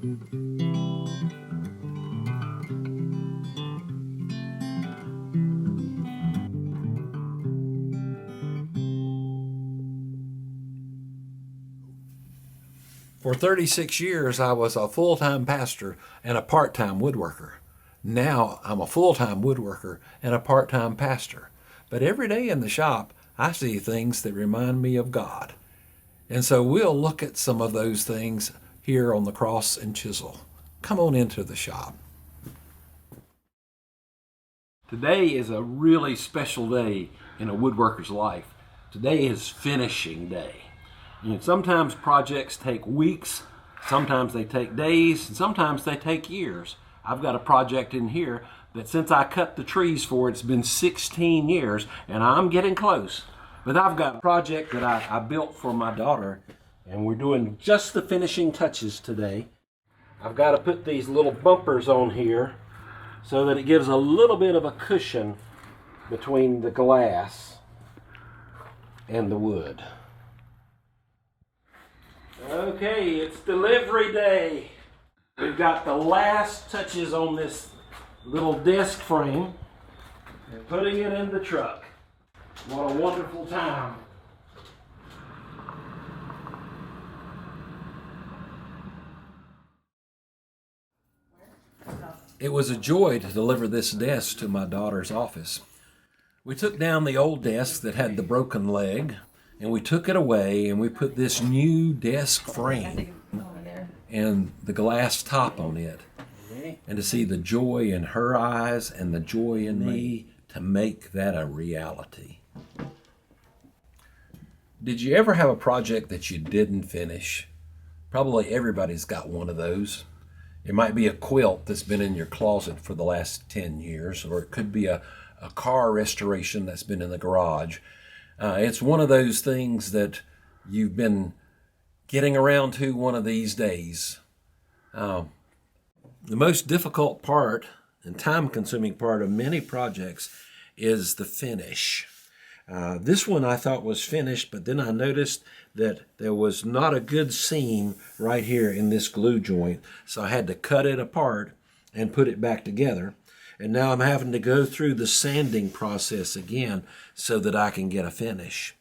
For 36 years, I was a full-time pastor and a part-time woodworker. Now I'm a full-time woodworker and a part-time pastor. But every day in the shop, I see things that remind me of God. And so we'll look at some of those things here on the Cross and Chisel. Come on into the shop. Today is a really special day in a woodworker's life. Today is finishing day. And sometimes projects take weeks, sometimes they take days, and sometimes they take years. I've got a project in here that since I cut the trees for it's been 16 years, and I'm getting close. But I've got a project that I built for my daughter, and we're doing just the finishing touches today. I've got to put these little bumpers on here so that it gives a little bit of a cushion between the glass and the wood. Okay, it's delivery day. We've got the last touches on this little desk frame and putting it in the truck. What a wonderful time. It was a joy to deliver this desk to my daughter's office. We took down the old desk that had the broken leg, and we took it away and we put this new desk frame and the glass top on it. And to see the joy in her eyes and the joy in me to make that a reality. Did you ever have a project that you didn't finish? Probably everybody's got one of those. It might be a quilt that's been in your closet for the last 10 years, or it could be a car restoration that's been in the garage. It's one of those things that you've been getting around to one of these days. The most difficult part and time-consuming part of many projects is the finish. This one I thought was finished, but then I noticed that there was not a good seam right here in this glue joint, so I had to cut it apart and put it back together. And now I'm having to go through the sanding process again so that I can get a finish.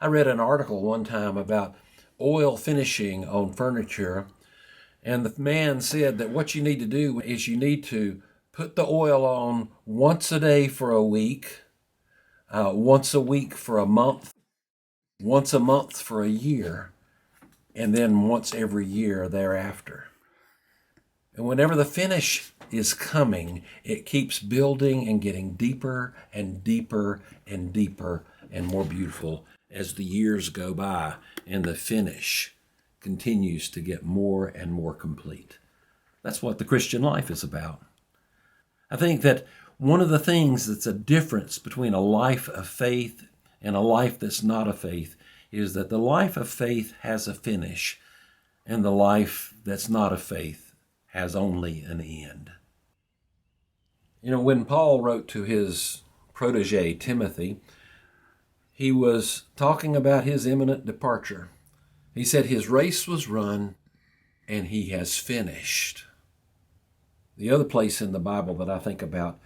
I read an article one time about oil finishing on furniture, and the man said that what you need to do is you need to put the oil on once a day for a week, once a week for a month, once a month for a year, and then once every year thereafter. And whenever the finish is coming, it keeps building and getting deeper and deeper and deeper and more beautiful as the years go by and the finish continues to get more and more complete. That's what the Christian life is about. I think that one of the things that's a difference between a life of faith and a life that's not of faith is that the life of faith has a finish and the life that's not of faith has only an end. You know, when Paul wrote to his protege, Timothy, he was talking about his imminent departure. He said his race was run and he has finished. The other place in the Bible that I think about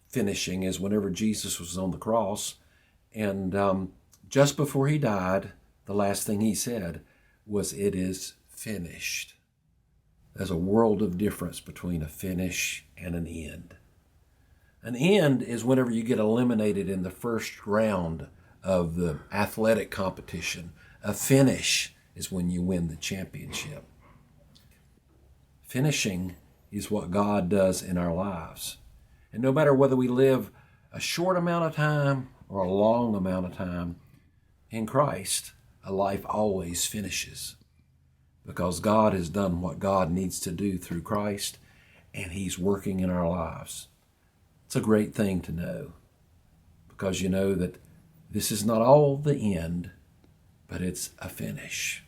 finishing is whenever Jesus was on the cross, and just before he died, the last thing he said was, "It is finished." There's a world of difference between a finish and an end. An end is whenever you get eliminated in the first round of the athletic competition. A finish is when you win the championship. Finishing is what God does in our lives. And no matter whether we live a short amount of time or a long amount of time, in Christ, a life always finishes. Because God has done what God needs to do through Christ, and He's working in our lives. It's a great thing to know, because you know that this is not all the end, but it's a finish.